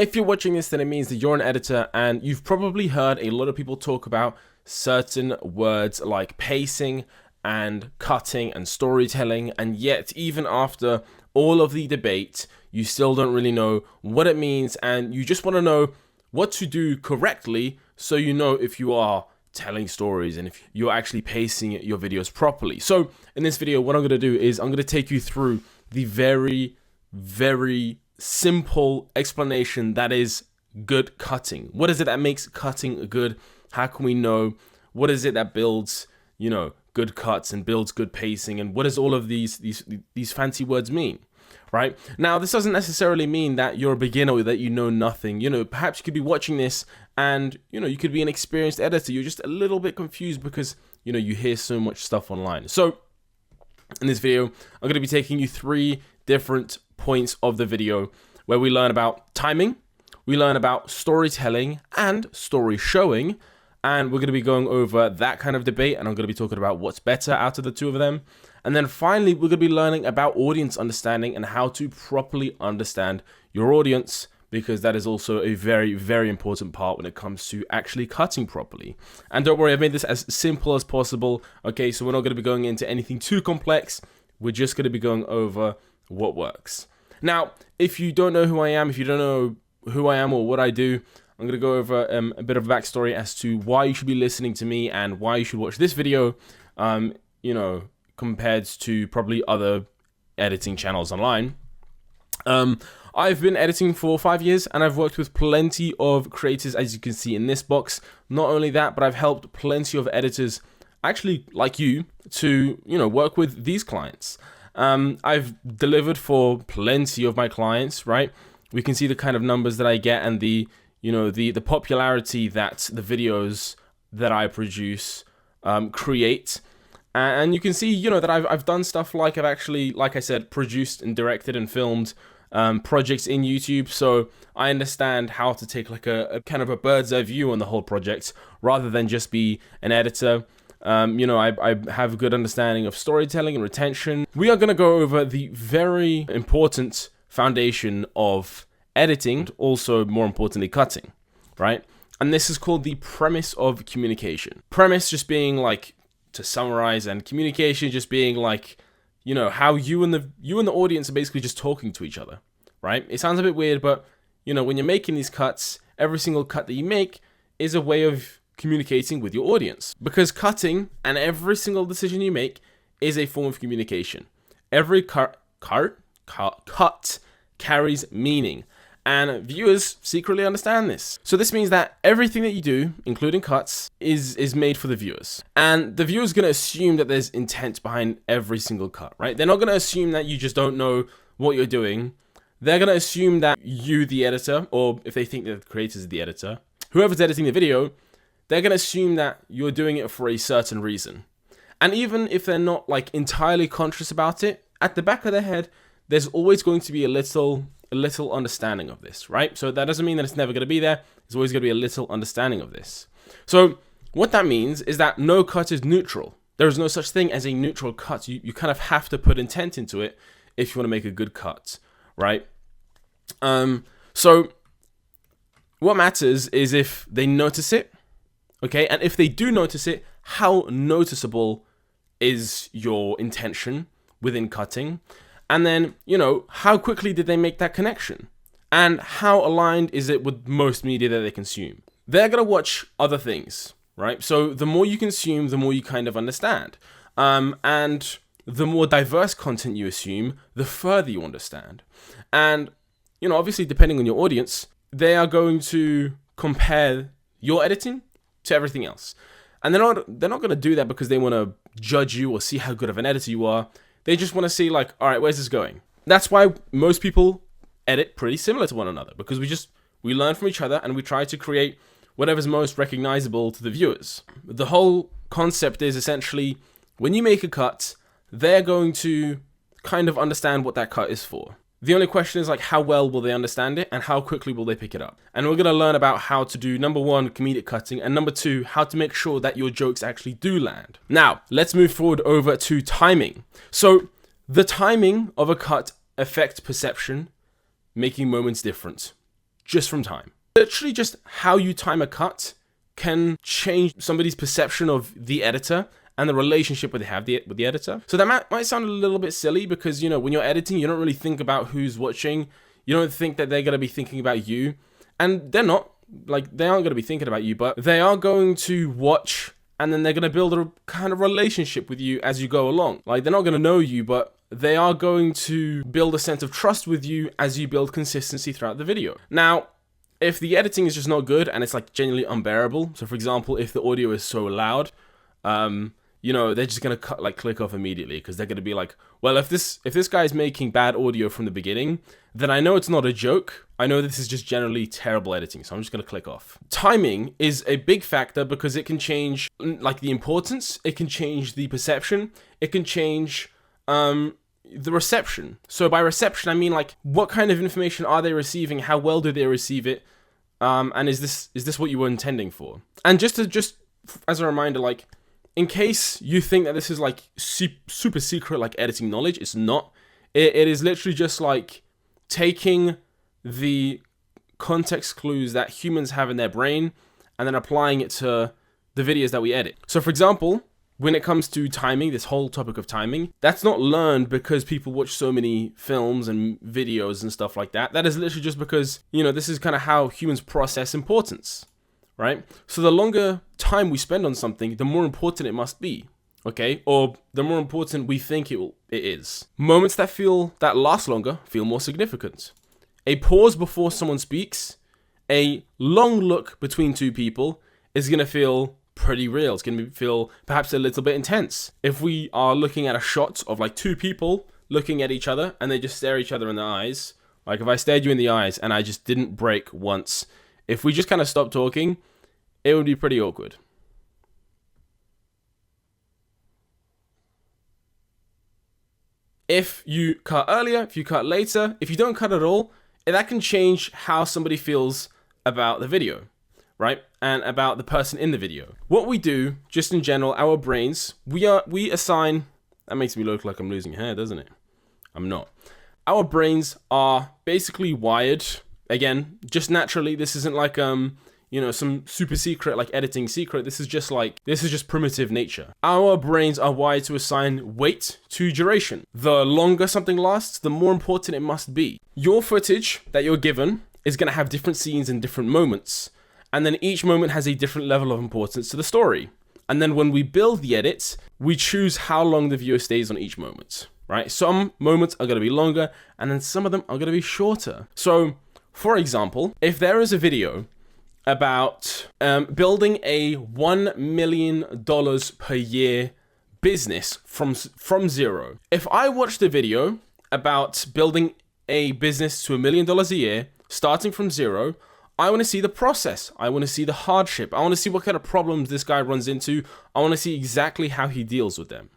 If you're watching this, then it means that you're an editor and you've probably heard a lot of people talk about certain words like pacing and cutting and storytelling, and yet even after all of the debate, you still don't really know what it means, and you just want to know what to do correctly so you know if you are telling stories and if you're actually pacing your videos properly. So in this video, what I'm going to do is I'm going to take you through the very simple explanation that is good cutting. What is it that makes cutting good? How can we know? What is it that builds, good cuts and builds good pacing? And what does all of these fancy words mean? Right? Now, this doesn't necessarily mean that you're a beginner or that you know nothing. Perhaps you could be watching this and, you could be an experienced editor. You're just a little bit confused because, you hear so much stuff online. So in this video, I'm going to be taking you 3 different points of the video where we learn about timing, we learn about storytelling and story showing, and we're going to be going over that kind of debate, and I'm going to be talking about what's better out of the two of them. And then finally, we're going to be learning about audience understanding and how to properly understand your audience, because that is also a very important part when it comes to actually cutting properly. And don't worry, I've made this as simple as possible. Okay, so we're not going to be going into anything too complex. We're just going to be going over what works. Now, if you don't know who I am, if you don't know who I am or what I do, I'm going to go over a bit of a backstory as to why you should be listening to me and why you should watch this video, compared to probably other editing channels online. I've been editing for 5 years and I've worked with plenty of creators, as you can see in this box. Not only that, but I've helped plenty of editors, actually like you, to, work with these clients. I've delivered for plenty of my clients, right? We can see the kind of numbers that I get and the popularity that the videos that I produce create. And you can see, that I've done stuff like I've actually, like I said, produced and directed and filmed projects in YouTube. So I understand how to take like a kind of a bird's eye view on the whole project rather than just be an editor. I have a good understanding of storytelling and retention. We are going to go over the very important foundation of editing, also more importantly, cutting, right? And this is called the premise of communication. Premise just being like, to summarize, and communication just being like, how you and the audience are basically just talking to each other, right? It sounds a bit weird, but when you're making these cuts, every single cut that you make is a way of communicating with your audience, because cutting and every single decision you make is a form of communication. Every cut carries meaning, and viewers secretly understand this. So this means that everything that you do, including cuts, is made for the viewers. And the viewer's going to assume that there's intent behind every single cut, right? They're not going to assume that you just don't know what you're doing. They're going to assume that you, the editor, or if they think that the creator is the editor, whoever's editing the video, they're going to assume that you're doing it for a certain reason. And even if they're not like entirely conscious about it, at the back of their head, there's always going to be a little understanding of this, right? So that doesn't mean that it's never going to be there. There's always going to be a little understanding of this. So what that means is that no cut is neutral. There is no such thing as a neutral cut. You kind of have to put intent into it if you want to make a good cut, right? So what matters is if they notice it, okay? And if they do notice it, how noticeable is your intention within cutting? And then, how quickly did they make that connection? And how aligned is it with most media that they consume? They're going to watch other things, right? So the more you consume, the more you kind of understand. And the more diverse content you assume, the further you understand. And, obviously, depending on your audience, they are going to compare your editing to everything else. And they're not going to do that because they want to judge you or see how good of an editor you are. They just want to see like, all right, where's this going? That's why most people edit pretty similar to one another, because we learn from each other and we try to create whatever's most recognizable to the viewers. The whole concept is essentially when you make a cut, they're going to kind of understand what that cut is for. The only question is like, how well will they understand it and how quickly will they pick it up? And we're going to learn about how to do, number 1, comedic cutting, and number 2, how to make sure that your jokes actually do land. Now, let's move forward over to timing. So the timing of a cut affects perception, making moments different. just from time. Literally just how you time a cut can change somebody's perception of the editor and the relationship they have with the editor. So that might sound a little bit silly because, when you're editing, you don't really think about who's watching. You don't think that they're going to be thinking about you. And they're not. Like, they aren't going to be thinking about you, but they are going to watch, and then they're going to build a kind of relationship with you as you go along. Like, they're not going to know you, but they are going to build a sense of trust with you as you build consistency throughout the video. Now, if the editing is just not good and it's like genuinely unbearable, so for example, if the audio is so loud, they're just gonna click off immediately because they're gonna be like, well, if this guy's making bad audio from the beginning, then I know it's not a joke. I know this is just generally terrible editing, so I'm just gonna click off. Timing is a big factor because it can change like the importance, it can change the perception, it can change the reception. So by reception, I mean like what kind of information are they receiving? How well do they receive it? And is this what you were intending for? And just as a reminder, like, in case you think that this is like super secret like editing knowledge, it's not. It is literally just like taking the context clues that humans have in their brain and then applying it to the videos that we edit. So for example, when it comes to timing, this whole topic of timing, that's not learned because people watch so many films and videos and stuff like that. That is literally just because, this is kind of how humans process importance, right? So the longer time we spend on something, the more important it must be, okay? Or the more important we think it is. Moments that last longer feel more significant. A pause before someone speaks, a long look between two people is going to feel pretty real. It's going to feel perhaps a little bit intense. If we are looking at a shot of like two people looking at each other and they just stare each other in the eyes, like if I stared you in the eyes and I just didn't break once, if we just kind of stopped talking, it would be pretty awkward. If you cut earlier, if you cut later, if you don't cut at all, that can change how somebody feels about the video, right? And about the person in the video. What we do, just in general, our brains, we assign, that makes me look like I'm losing hair, doesn't it? I'm not. Our brains are basically wired, again, just naturally. This isn't like, some super secret, like editing secret. This is just primitive nature. Our brains are wired to assign weight to duration. The longer something lasts, the more important it must be. Your footage that you're given is going to have different scenes and different moments. And then each moment has a different level of importance to the story. And then when we build the edits, we choose how long the viewer stays on each moment, right? Some moments are going to be longer, and then some of them are going to be shorter. So, for example, if there is a video about building a $1 million per year business from zero. If I watched a video about building a business to $1 million a year, starting from zero, I want to see the process. I want to see the hardship. I want to see what kind of problems this guy runs into. I want to see exactly how he deals with them.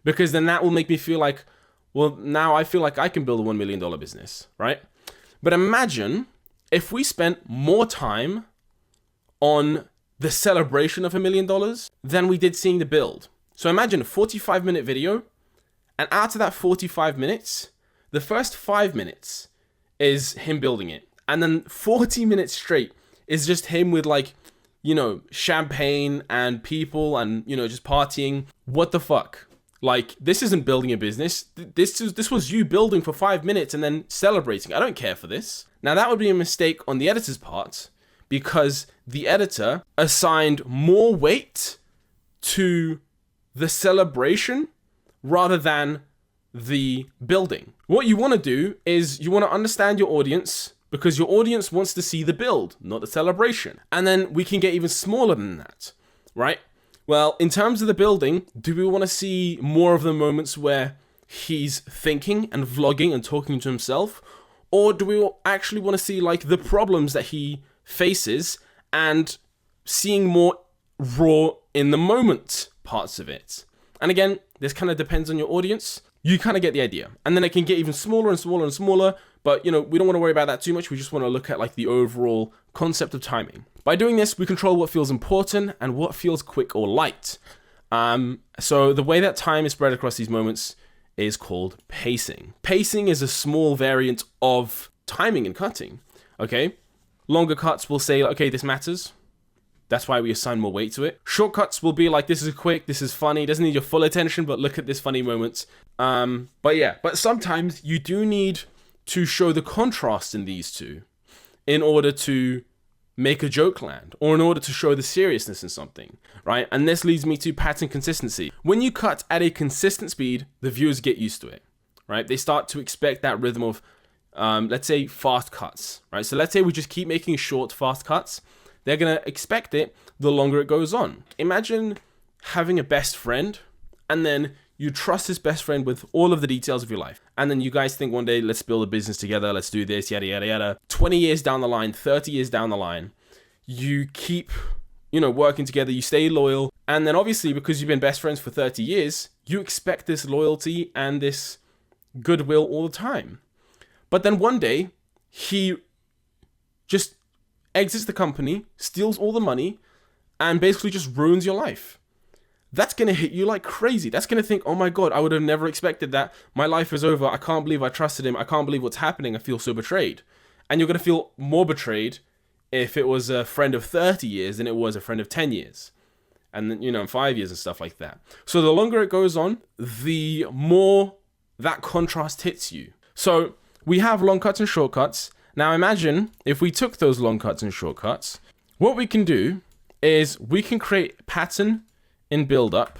Because then that will make me feel like, well, now I feel like I can build a $1 million business, right? But imagine if we spent more time on the celebration of $1 million than we did seeing the build. So imagine a 45-minute video, and out of that 45 minutes, the first 5 minutes is him building it. And then 40 minutes straight is just him with champagne and people and, just partying. What the fuck? Like, this isn't building a business. This was you building for 5 minutes and then celebrating. I don't care for this. Now, that would be a mistake on the editor's part because the editor assigned more weight to the celebration rather than the building. What you want to do is you want to understand your audience, because your audience wants to see the build, not the celebration. And then we can get even smaller than that, right? Well, in terms of the building, do we want to see more of the moments where he's thinking and vlogging and talking to himself? Or do we actually want to see like the problems that he faces and seeing more raw in the moment parts of it? And again, this kind of depends on your audience. You kind of get the idea. And then it can get even smaller and smaller and smaller. But, we don't want to worry about that too much. We just want to look at like the overall concept of timing. By doing this, we control what feels important and what feels quick or light. So the way that time is spread across these moments is called pacing. Pacing is a small variant of timing and cutting, okay? Longer cuts will say, okay, this matters. That's why we assign more weight to it. Shortcuts will be like, this is quick, this is funny, doesn't need your full attention, but look at this funny moment. But sometimes you do need to show the contrast in these two in order to make a joke land, or in order to show the seriousness in something, right? And this leads me to pattern consistency. When you cut at a consistent speed, the viewers get used to it, right? They start to expect that rhythm of, let's say, fast cuts, right? So let's say we just keep making short, fast cuts. They're going to expect it the longer it goes on. Imagine having a best friend, and then you trust this best friend with all of the details of your life. And then you guys think one day, let's build a business together, let's do this, yada, yada, yada. 20 years down the line, 30 years down the line, you keep, working together, you stay loyal. And then obviously, because you've been best friends for 30 years, you expect this loyalty and this goodwill all the time. But then one day, he just exits the company, steals all the money, and basically just ruins your life. That's going to hit you like crazy. That's going to think, oh my God, I would have never expected that. My life is over. I can't believe I trusted him. I can't believe what's happening. I feel so betrayed. And you're going to feel more betrayed if it was a friend of 30 years than it was a friend of 10 years. And then, 5 years and stuff like that. So the longer it goes on, the more that contrast hits you. So we have long cuts and shortcuts. Now imagine if we took those long cuts and shortcuts, what we can do is we can create pattern in build-up.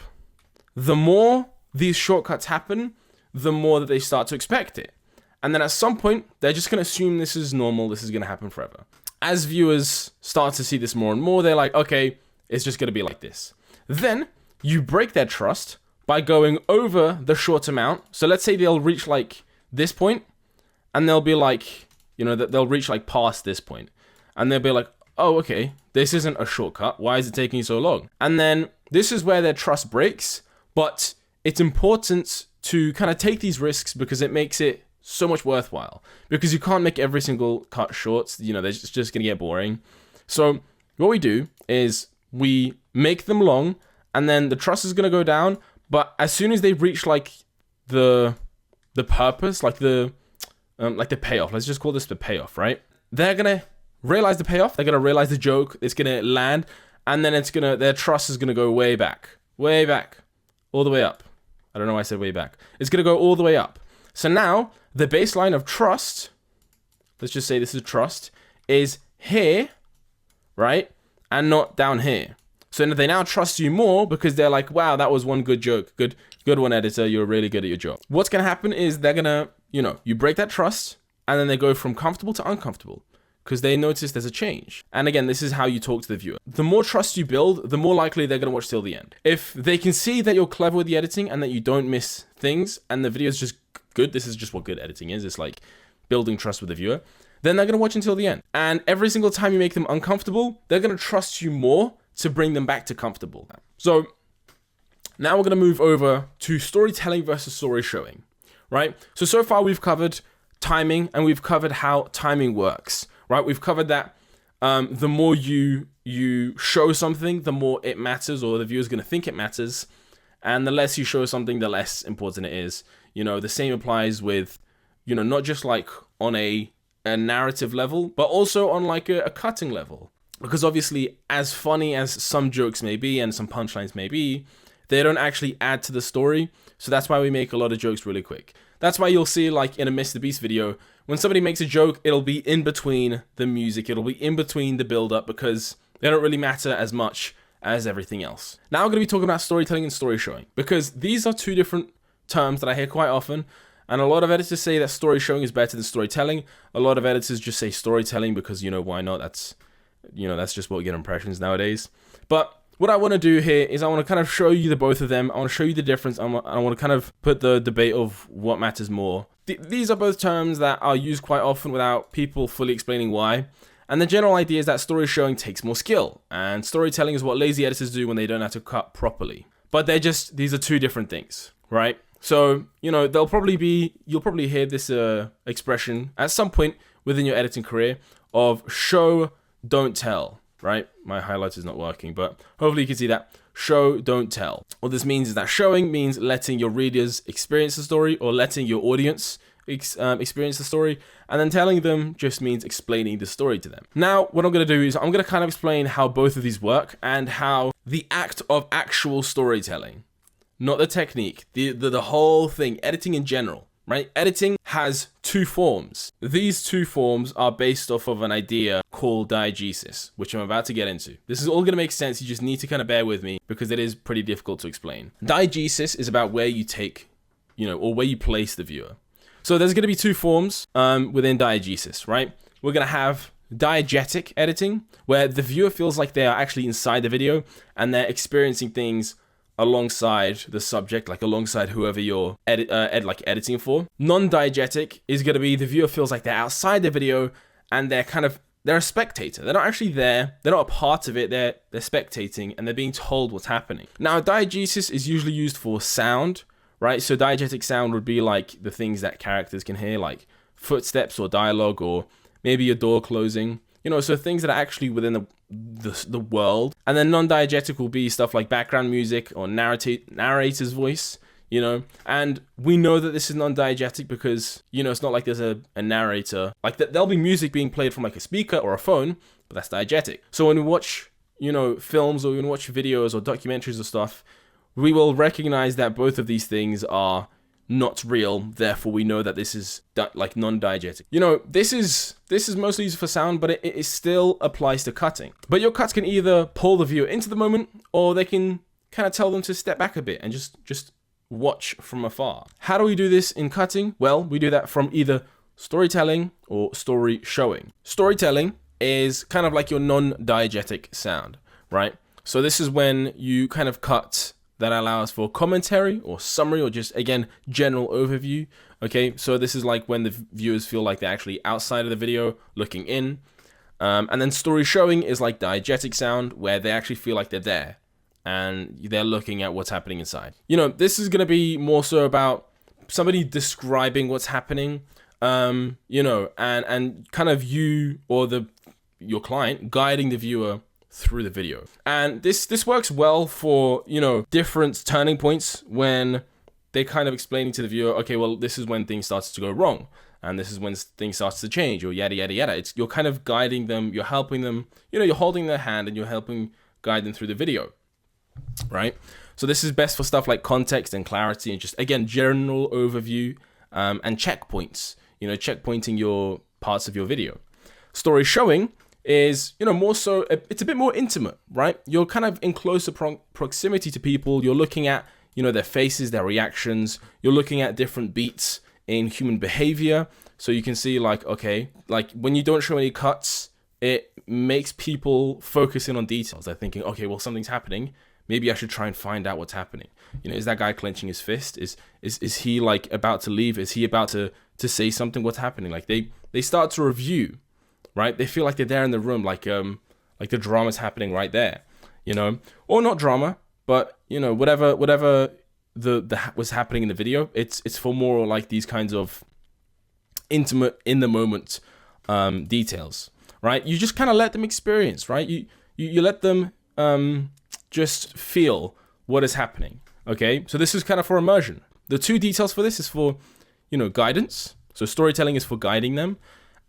The more these shortcuts happen, the more that they start to expect it. And then at some point, they're just going to assume this is normal, this is going to happen forever. As viewers start to see this more and more, they're like, okay, it's just going to be like this. Then you break their trust by going over the short amount. So let's say they'll reach like this point, and they'll be like, they'll reach like past this point. And they'll be like, oh, okay, this isn't a shortcut. Why is it taking so long? And then this is where their trust breaks, but it's important to kind of take these risks because it makes it so much worthwhile. Because you can't make every single cut short, it's just going to get boring. So what we do is we make them long, and then the trust is going to go down, but as soon as they reach like the purpose, like the payoff, let's just call this the payoff, right? They're going to realize the payoff, they're going to realize the joke, it's going to land, and then their trust is going to go way back, all the way up. I don't know why I said way back. It's going to go all the way up. So now the baseline of trust, let's just say this is trust, is here, right? And not down here. So they now trust you more because they're like, wow, that was one good joke. Good one, editor. You're really good at your job. What's going to happen is they're going to, you break that trust, and then they go from comfortable to uncomfortable because they notice there's a change. And again, this is how you talk to the viewer. The more trust you build, the more likely they're going to watch till the end. If they can see that you're clever with the editing and that you don't miss things and the video is just good, this is just what good editing is. It's like building trust with the viewer. Then they're going to watch until the end. And every single time you make them uncomfortable, they're going to trust you more to bring them back to comfortable. So now we're going to move over to storytelling versus story showing, right? So far we've covered timing and we've covered how timing works, right? We've covered that the more you show something, the more it matters, or the viewer's going to think it matters. And the less you show something, the less important it is. The same applies with, not just like on a narrative level, but also on like a cutting level. Because obviously, as funny as some jokes may be and some punchlines may be, they don't actually add to the story. So that's why we make a lot of jokes really quick. That's why you'll see like in a Mr. Beast video, when somebody makes a joke, it'll be in between the music. It'll be in between the build-up because they don't really matter as much as everything else. Now we're going to be talking about storytelling and story showing, because these are two different terms that I hear quite often. And a lot of editors say that story showing is better than storytelling. A lot of editors just say storytelling because, why not? That's just what we get impressions nowadays. But what I want to do here is I want to kind of show you the both of them. I want to show you the difference. I want to kind of put the debate of what matters more. These are both terms that are used quite often without people fully explaining why. And the general idea is that story showing takes more skill, and storytelling is what lazy editors do when they don't have to cut properly. But these are two different things, right? So, you'll probably hear this expression at some point within your editing career of show, don't tell, right? My highlighter is not working, but hopefully you can see that. Show, don't tell. What this means is that showing means letting your readers experience the story, or letting your audience experience the story, and then telling them just means explaining the story to them. Now, what I'm going to do is I'm going to kind of explain how both of these work and how the act of actual storytelling, not the technique, the whole thing, editing in general, right? Editing has two forms. These two forms are based off of an idea called diegesis, which I'm about to get into. This is all going to make sense. You just need to kind of bear with me because it is pretty difficult to explain. Diegesis is about where you take, or where you place the viewer. So there's going to be two forms within diegesis, right? We're going to have diegetic editing, where the viewer feels like they are actually inside the video and they're experiencing things alongside the subject, like alongside whoever you're editing for. Non-diegetic is going to be the viewer feels like they're outside the video and they're a spectator. They're not actually there. They're not a part of it. They're spectating and they're being told what's happening. Now, diegesis is usually used for sound, right? So diegetic sound would be like the things that characters can hear, like footsteps or dialogue, or maybe a door closing, so things that are actually within the world. And then non-diegetic will be stuff like background music or narrator's voice, and we know that this is non-diegetic because, it's not like there's a narrator, like there'll be music being played from like a speaker or a phone, but that's diegetic. So when we watch, films, or when we watch videos or documentaries or stuff, we will recognize that both of these things are not real, therefore we know that this is like non-diegetic. This is mostly used for sound, but it still applies to cutting. But your cuts can either pull the viewer into the moment, or they can kind of tell them to step back a bit and just watch from afar. How do we do this in cutting? Well, we do that from either storytelling or story showing. Storytelling is kind of like your non-diegetic sound, right? So this is when you kind of cut that allows for commentary or summary, or just, again, general overview. Okay, so this is like when the viewers feel like they're actually outside of the video looking in. And then story showing is like diegetic sound, where they actually feel like they're there and they're looking at what's happening inside. This is going to be more so about somebody describing what's happening, and kind of you or your client guiding the viewer through the video. And this works well for, different turning points when they're kind of explaining to the viewer, okay, well, this is when things starts to go wrong, and this is when things starts to change, or yada, yada, yada. You're kind of guiding them, you're helping them, you're holding their hand and you're helping guide them through the video, right? So this is best for stuff like context and clarity and just, again, general overview, and checkpoints, checkpointing your parts of your video. Story showing is, more so, it's a bit more intimate, right? You're kind of in closer proximity to people. You're looking at, their faces, their reactions. You're looking at different beats in human behavior. So you can see like, okay, like when you don't show any cuts, it makes people focus in on details. They're thinking, okay, well, something's happening. Maybe I should try and find out what's happening. Is that guy clenching his fist? Is he like about to leave? Is he about to say something? What's happening? Like they start to review, right? They feel like they're there in the room, like the drama's happening right there, or not drama, but whatever was happening in the video. It's for more like these kinds of intimate, in the moment details, right? You just kind of let them experience, right? You let them just feel what is happening. Okay, so this is kind of for immersion. The two details for this is for guidance. So storytelling is for guiding them.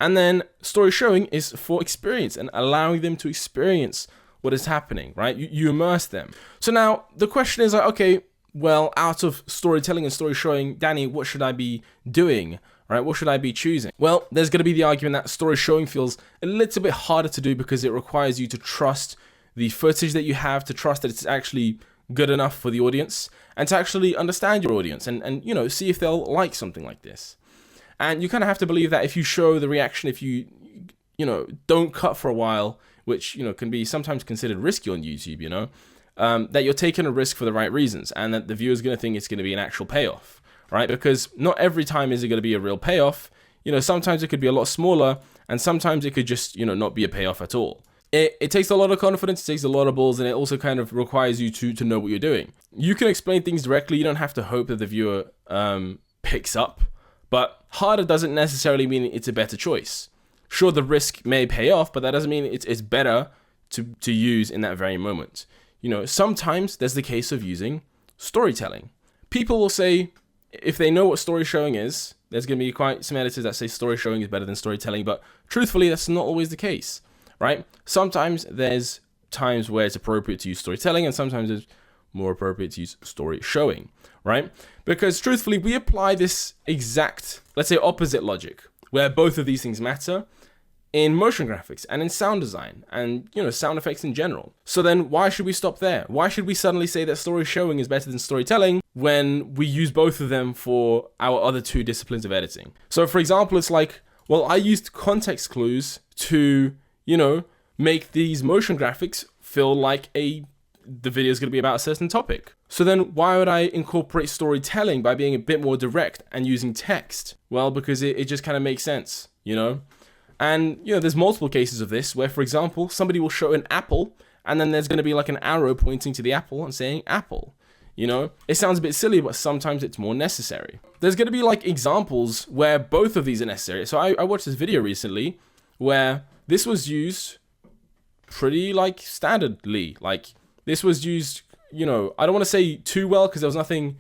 And then story showing is for experience and allowing them to experience what is happening, right? You immerse them. So now the question is like, okay, well, out of storytelling and story showing, Danny, what should I be doing? Right? What should I be choosing? Well, there's going to be the argument that story showing feels a little bit harder to do because it requires you to trust the footage that you have, to trust that it's actually good enough for the audience, and to actually understand your audience and see if they'll like something like this. And you kind of have to believe that if you show the reaction, if you don't cut for a while, which, can be sometimes considered risky on YouTube, that you're taking a risk for the right reasons, and that the viewer's going to think it's going to be an actual payoff, right? Because not every time is it going to be a real payoff. Sometimes it could be a lot smaller, and sometimes it could just, not be a payoff at all. It takes a lot of confidence, it takes a lot of balls, and it also kind of requires you to know what you're doing. You can explain things directly. You don't have to hope that the viewer picks up. But harder doesn't necessarily mean it's a better choice. Sure, the risk may pay off, but that doesn't mean it's better to use in that very moment. Sometimes there's the case of using storytelling. People will say, if they know what story showing is, there's going to be quite some editors that say story showing is better than storytelling, but truthfully, that's not always the case, right? Sometimes there's times where it's appropriate to use storytelling, and sometimes it's more appropriate to use story showing, right? Because truthfully, we apply this exact, let's say, opposite logic, where both of these things matter in motion graphics and in sound design and, sound effects in general. So then why should we stop there? Why should we suddenly say that story showing is better than storytelling when we use both of them for our other two disciplines of editing? So for example, it's like, well, I used context clues to, make these motion graphics feel like the video is going to be about a certain topic. So then why would I incorporate storytelling by being a bit more direct and using text? Well, because it just kind of makes sense, And, there's multiple cases of this where, for example, somebody will show an apple and then there's going to be like an arrow pointing to the apple and saying apple. It sounds a bit silly, but sometimes it's more necessary. There's going to be like examples where both of these are necessary. So I watched this video recently where this was used pretty like standardly. Like this was used, I don't want to say too well because there was nothing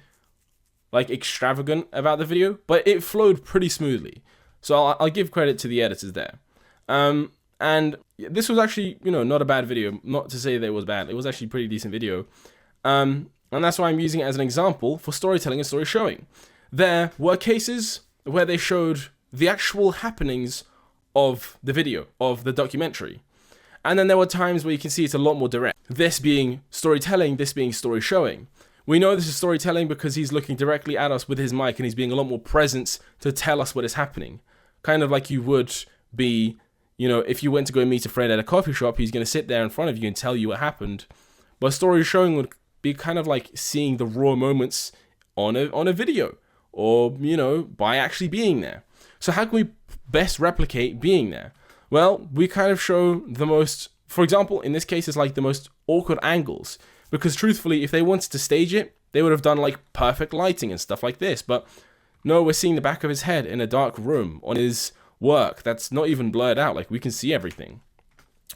like extravagant about the video, but it flowed pretty smoothly. So I'll give credit to the editors there. And this was actually, not a bad video. Not to say that it was bad. It was actually a pretty decent video. And that's why I'm using it as an example for storytelling and story showing. There were cases where they showed the actual happenings of the video, of the documentary. And then there were times where you can see it's a lot more direct. This being storytelling, this being story showing. We know this is storytelling because he's looking directly at us with his mic and he's being a lot more present to tell us what is happening. Kind of like you would be, if you went to go meet a friend at a coffee shop, he's going to sit there in front of you and tell you what happened. But story showing would be kind of like seeing the raw moments on a video or, by actually being there. So how can we best replicate being there? Well, we kind of show the most, for example, in this case, it's like the most awkward angles. Because truthfully, if they wanted to stage it, they would have done like perfect lighting and stuff like this. But no, we're seeing the back of his head in a dark room on his work. That's not even blurred out. Like we can see everything,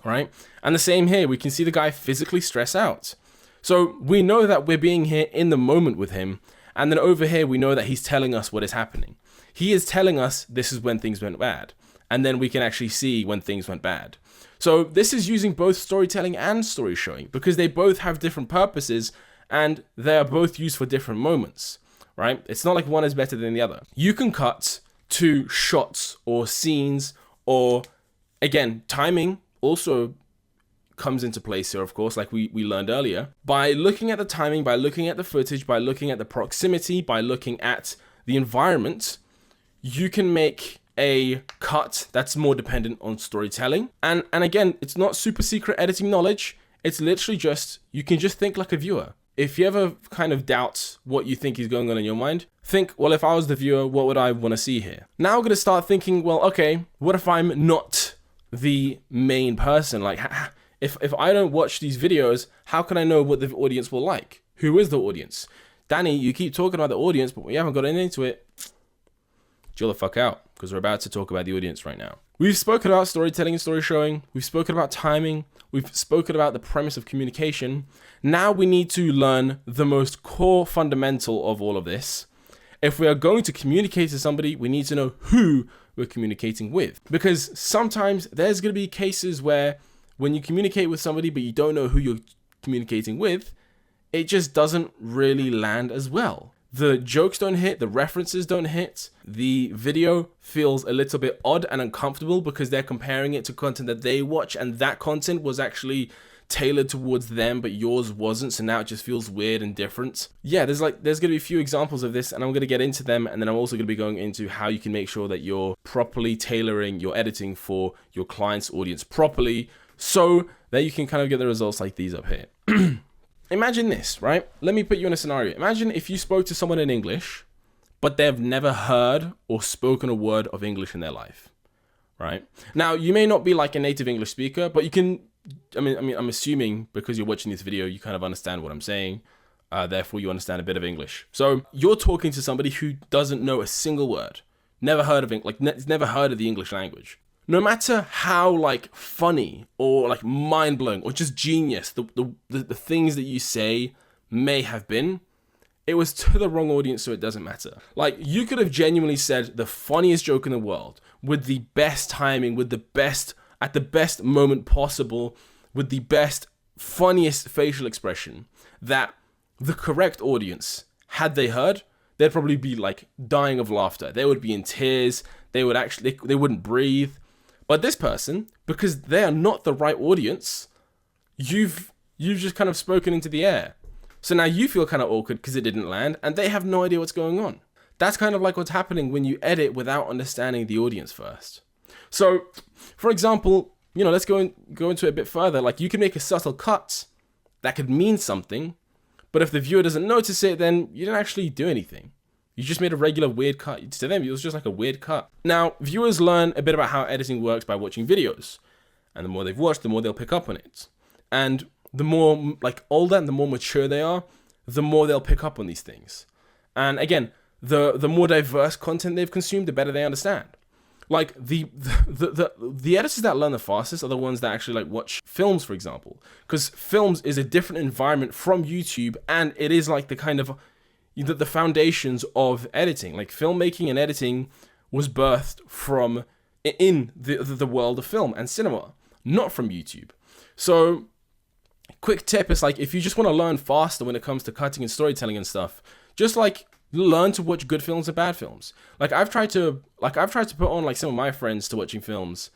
right? And the same here. We can see the guy physically stress out. So we know that we're being here in the moment with him. And then over here, we know that he's telling us what is happening. He is telling us this is when things went bad. And then we can actually see when things went bad. So this is using both storytelling and story showing because they both have different purposes and they are both used for different moments, right? It's not like one is better than the other. You can cut to shots or scenes or, again, timing also comes into place here, of course, like we learned earlier. By looking at the timing, by looking at the footage, by looking at the proximity, by looking at the environment, you can make a cut that's more dependent on storytelling. And again, it's not super secret editing knowledge. It's literally just, you can just think like a viewer. If you ever kind of doubt what you think is going on in your mind, think, well, if I was the viewer, what would I want to see here? Now I'm going to start thinking, well, okay, what if I'm not the main person? Like, if I don't watch these videos, how can I know what the audience will like? Who is the audience? Danny, you keep talking about the audience, but we haven't gotten into it. Chill the fuck out, because we're about to talk about the audience right now. We've spoken about storytelling and story showing. We've spoken about timing. We've spoken about the premise of communication. Now we need to learn the most core fundamental of all of this. If we are going to communicate to somebody, we need to know who we're communicating with. Because sometimes there's going to be cases where when you communicate with somebody, but you don't know who you're communicating with, it just doesn't really land as well. The jokes don't hit, the references don't hit, the video feels a little bit odd and uncomfortable because they're comparing it to content that they watch and that content was actually tailored towards them, but yours wasn't, so now it just feels weird and different. Yeah, there's going to be a few examples of this and I'm going to get into them, and then I'm also going to be going into how you can make sure that you're properly tailoring your editing for your client's audience properly so that you can kind of get the results like these up here. Imagine this, right? Let me put you in a scenario. Imagine if you spoke to someone in English, but they've never heard or spoken a word of English in their life, right? Now, you may not be like a native English speaker, but you can, I'm assuming because you're watching this video, you kind of understand what I'm saying. Therefore, you understand a bit of English. So you're talking to somebody who doesn't know a single word, never heard of it, never heard of the English language. No matter how like funny or like mind blowing or just genius the things that you say may have been, it was to the wrong audience, so it doesn't matter. Like, you could have genuinely said the funniest joke in the world, with the best timing, with the best, at the best moment possible, with the best, funniest facial expression, that the correct audience, had they heard, they'd probably be like dying of laughter. They would be in tears. They would actually, they wouldn't breathe. But this person, because they are not the right audience, you've just kind of spoken into the air. So now you feel kind of awkward because it didn't land, and they have no idea what's going on. That's kind of like what's happening when you edit without understanding the audience first. So, for example, you know, let's go into it a bit further. Like, you can make a subtle cut that could mean something, but if the viewer doesn't notice it, then you didn't actually do anything. You just made a regular weird cut. To them, it was just like a weird cut. Now, viewers learn a bit about how editing works by watching videos. And the more they've watched, the more they'll pick up on it. And the more like older and the more mature they are, the more they'll pick up on these things. And again, the more diverse content they've consumed, the better they understand. Like, the editors that learn the fastest are the ones that actually like watch films, for example, because films is a different environment from YouTube, and it is like the kind of the foundations of editing. Like, filmmaking and editing was birthed from in the world of film and cinema, not from YouTube. So, quick tip is, like, if you just want to learn faster when it comes to cutting and storytelling and stuff, just like learn to watch good films and bad films. Like, I've tried to put on like some of my friends to watching films,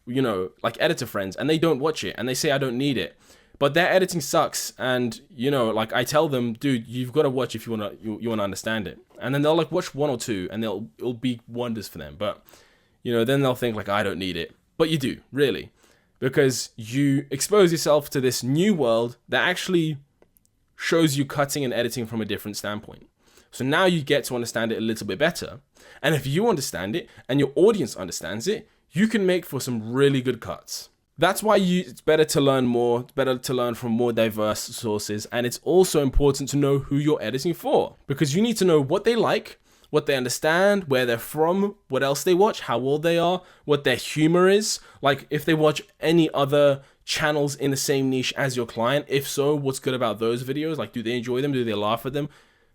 you know, like editor friends, and they don't watch it and they say I don't need it. But their editing sucks, and you know, like, I tell them, dude, you've got to watch if you want to understand it. And then they'll like watch one or two, and it'll be wonders for them. But you know, then they'll think like, I don't need it. But you do, really, because you expose yourself to this new world that actually shows you cutting and editing from a different standpoint. So now you get to understand it a little bit better. And if you understand it and your audience understands it, you can make for some really good cuts. That's why it's better to learn more, it's better to learn from more diverse sources. And it's also important to know who you're editing for, because you need to know what they like, what they understand, where they're from, what else they watch, how old they are, what their humor is. Like, if they watch any other channels in the same niche as your client, if so, what's good about those videos? Like, do they enjoy them? Do they laugh at them?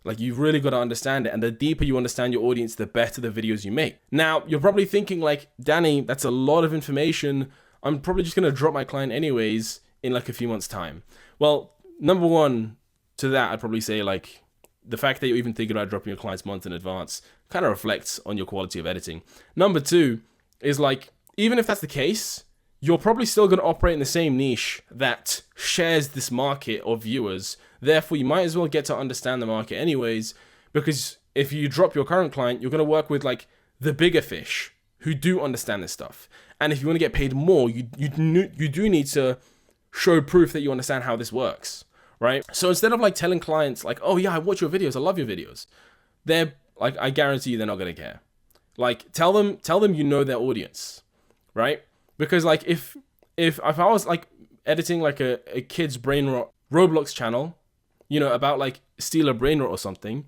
Like, you've really got to understand it. And the deeper you understand your audience, the better the videos you make. Now, you're probably thinking like, Danny, that's a lot of information. I'm probably just going to drop my client anyways in like a few months' time. Well, number one to that, I'd probably say, like, the fact that you're even thinking about dropping your clients months in advance kind of reflects on your quality of editing. Number two is, like, even if that's the case, you're probably still going to operate in the same niche that shares this market of viewers. Therefore, you might as well get to understand the market anyways, because if you drop your current client, you're going to work with like the bigger fish who do understand this stuff. And if you want to get paid more, you do need to show proof that you understand how this works, right? So instead of like telling clients like, oh yeah, I watch your videos, I love your videos, they're like, I guarantee you they're not going to care. Like, tell them you know their audience, right? Because like if I was like editing like a kid's brain rot Roblox channel, you know, about like steal a brain rot or something,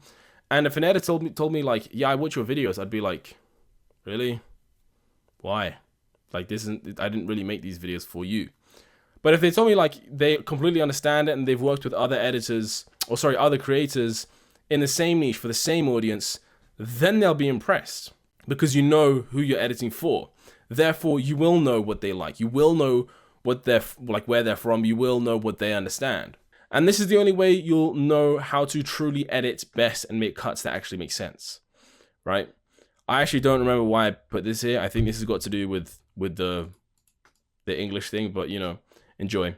and if an editor told me like, yeah, I watch your videos, I'd be like, really? Why? Like, I didn't really make these videos for you. But if they told me like they completely understand it and they've worked with other other creators in the same niche for the same audience, then they'll be impressed, because you know who you're editing for. Therefore, you will know what they like. You will know what they're like, where they're from. You will know what they understand. And this is the only way you'll know how to truly edit best and make cuts that actually make sense, right? I actually don't remember why I put this here. I think this has got to do with the English thing, but you know, enjoy.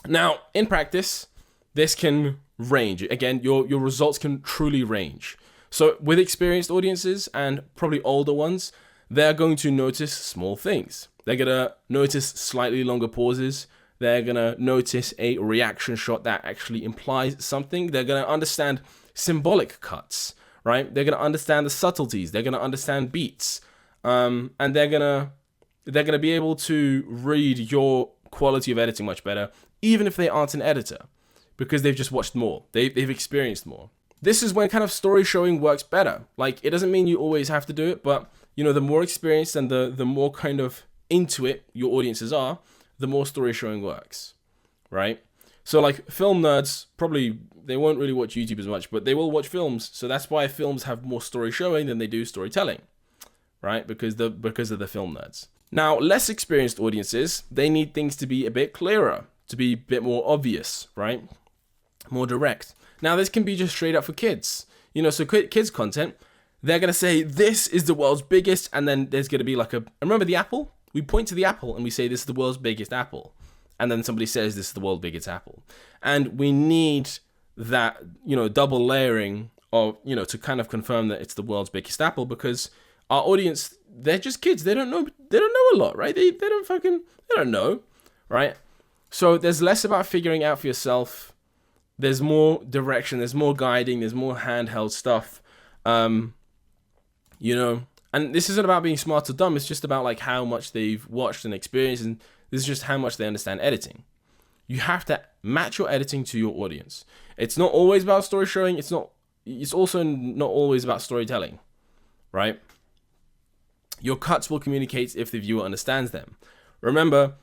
Now, in practice, this can range. Again, your results can truly range. So with experienced audiences and probably older ones, they're going to notice small things. They're going to notice slightly longer pauses. They're going to notice a reaction shot that actually implies something. They're going to understand symbolic cuts, right? They're going to understand the subtleties. They're going to understand beats. And they're going to be able to read your quality of editing much better, even if they aren't an editor, because they've just watched more. They've experienced more. This is when kind of story showing works better. Like, it doesn't mean you always have to do it, but you know, the more experienced and the more kind of into it your audiences are, the more story showing works, right? So like film nerds, probably they won't really watch YouTube as much, but they will watch films. So that's why films have more story showing than they do storytelling, right? Because of the film nerds. Now, less experienced audiences, they need things to be a bit clearer, to be a bit more obvious, right? More direct. Now, this can be just straight up for kids. So kids content, they're going to say, this is the world's biggest, and then there's going to be like remember the apple? We point to the apple and we say, this is the world's biggest apple. And then somebody says, this is the world's biggest apple. And we need that, double layering of, to kind of confirm that it's the world's biggest apple, because our audience, they're just kids. They don't know a lot, right? They don't know, right? So there's less about figuring out for yourself. There's more direction, there's more guiding, there's more handheld stuff. And this isn't about being smart or dumb. It's just about like how much they've watched and experienced, and this is just how much they understand editing. You have to match your editing to your audience. It's not always about story showing. It's also not always about storytelling, right? Your cuts will communicate if the viewer understands them. Remember,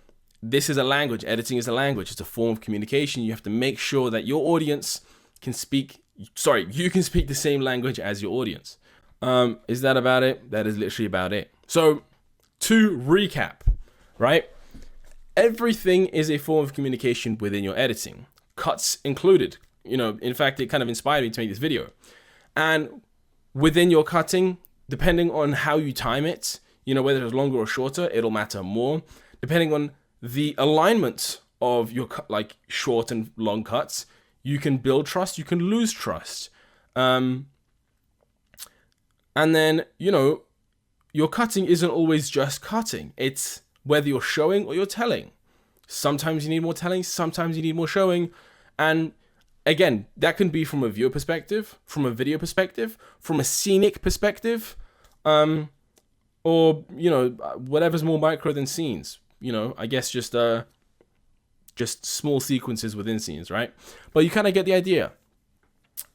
this is a language. Editing is a language. It's a form of communication. You have to make sure that your audience you can speak the same language as your audience. Is that about it? That is literally about it. So, to recap, right? Everything is a form of communication within your editing. Cuts included. In fact, it kind of inspired me to make this video. And within your cutting, depending on how you time it, whether it's longer or shorter, it'll matter more. Depending on the alignment of your short and long cuts, you can build trust, you can lose trust. And then, your cutting isn't always just cutting. It's whether you're showing or you're telling. Sometimes you need more telling, sometimes you need more showing. And again, that can be from a viewer perspective, from a video perspective, from a scenic perspective, or, whatever's more micro than scenes. I guess just small sequences within scenes, right? But you kind of get the idea.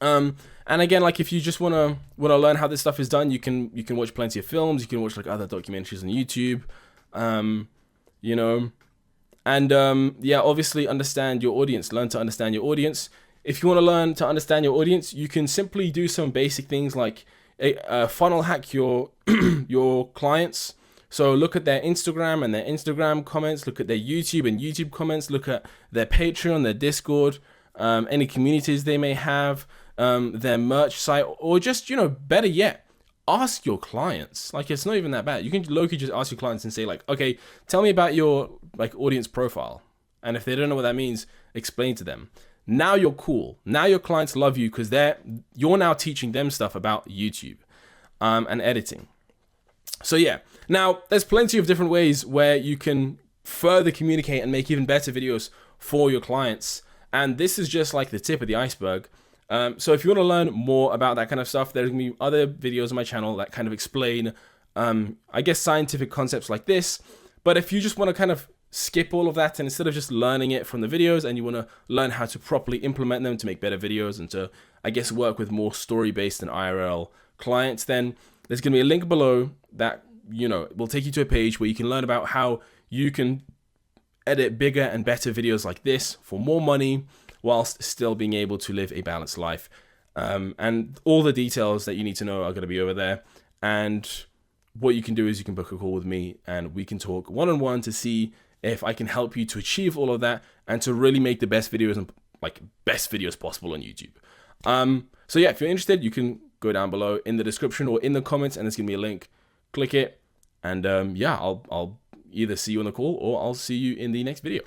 And again, like if you just wanna learn how this stuff is done, you can watch plenty of films. You can watch like other documentaries on YouTube, and obviously understand your audience. Learn to understand your audience. If you want to learn to understand your audience, you can simply do some basic things like funnel hack your your clients. So look at their Instagram and their Instagram comments, look at their YouTube and YouTube comments, look at their Patreon, their Discord, any communities they may have, their merch site, or just, better yet, ask your clients. Like, it's not even that bad. You can low-key just ask your clients and say like, okay, tell me about your audience profile. And if they don't know what that means, explain to them. Now you're cool. Now your clients love you because you're now teaching them stuff about YouTube and editing. So yeah, now there's plenty of different ways where you can further communicate and make even better videos for your clients. And this is just like the tip of the iceberg. So if you want to learn more about that kind of stuff, there's going to be other videos on my channel that kind of explain, scientific concepts like this. But if you just want to kind of skip all of that and instead of just learning it from the videos and you want to learn how to properly implement them to make better videos and to, work with more story-based and IRL clients, then there's going to be a link below that, will take you to a page where you can learn about how you can edit bigger and better videos like this for more money whilst still being able to live a balanced life. And all the details that you need to know are going to be over there. And what you can do is you can book a call with me and we can talk one-on-one to see if I can help you to achieve all of that and to really make the best videos and best videos possible on YouTube. So yeah, if you're interested, you can go down below in the description or in the comments and there's going to be a link. Click it. And I'll either see you on the call or I'll see you in the next video.